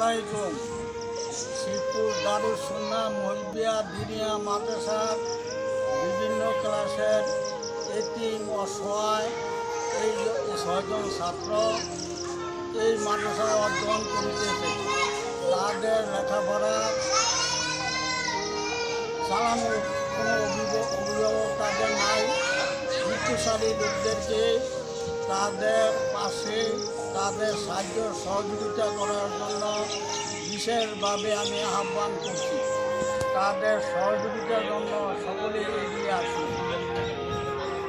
আলাইকুম। শ্রীপুর দারুস সুন্নাহ মহিবিয়া দিনিয়া মাদ্রাসার বিভিন্ন ক্লাসের এতিম অসহায় এই 6 জন ছাত্র এই মাদ্রাসায় অধ্যয়ন করিতেছে। তাদের লেখাপড়া চালানোর কোনো অভিভাবক তাদের নাই। বৃত্তিশালী লোকদেরকে তাদের পাশে তাদের সাহায্য সহযোগিতা করার জন্য বিশেষভাবে আমি আহ্বান করছি। তাদের সহযোগিতার জন্য সকলে এগিয়ে আসুন।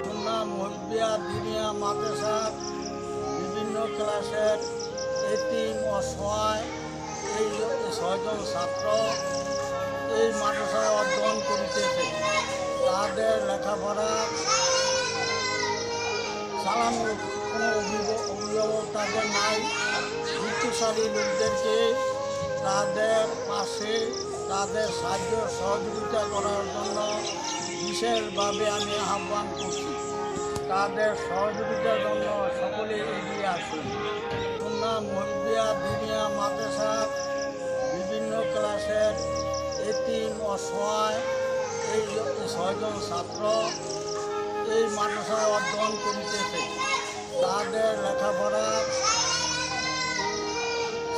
সুন্নাহ মহিবিয়া দিনিয়া মাদ্রাসার বিভিন্ন ক্লাসের এতিম অসহায় এই 6 জন ছাত্র এই মাদ্রাসায় অধ্যয়ন করিতেছে। তাদের লেখাপড়া চালানোর কোনো অভিভাবক তাদের নাই। বৃত্তিশালী লোকদেরকে তাদের পাশে তাদের সাহায্য সহযোগিতা করার জন্য বিশেষভাবে আমি আহ্বান করছি। তাদের সহযোগিতার জন্য সকলে এগিয়ে আসুন। সুন্নাহ মহিবিয়া দিনিয়া মাদ্রাসার বিভিন্ন ক্লাসের এতিম অসহায় এই 6 জন ছাত্র এই মাদ্রাসায় অধ্যয়ন করিতেছে। তাদের লেখাপড়া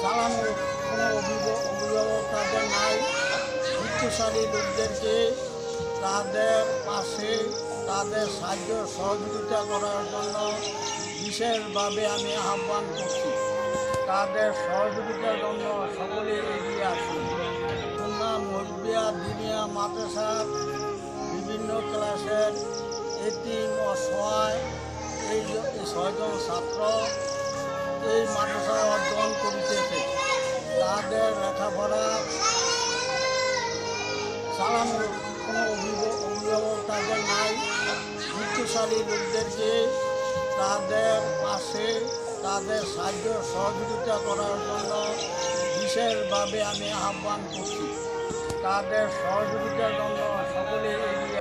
চালানোর কোনো অভিভাবক তাদের নাই। বৃত্তিশালী লোকদেরকে তাদের পাশে তাদের সাহায্য সহযোগিতা করার জন্য বিশেষভাবে আমি আহ্বান করছি। তাদের সহযোগিতার জন্য সকলে এগিয়ে আসুন। সুন্নাহ মহিবিয়া দিনিয়া মাদ্রাসার বিভিন্ন ক্লাসের এতিম অসহায় এই 6 জন ছাত্র এই মাদ্রাসায় অধ্যয়ন করিতেছে। তাদের লেখাপড়া চালানোর কোনো অভিভাবক তাদের নাই। বৃত্তিশালী লোকদেরকে তাদের পাশে তাদের সাহায্য সহযোগিতা করার জন্য বিশেষভাবে আমি আহ্বান করছি। তাদের সহযোগিতার জন্য সকলে এগিয়ে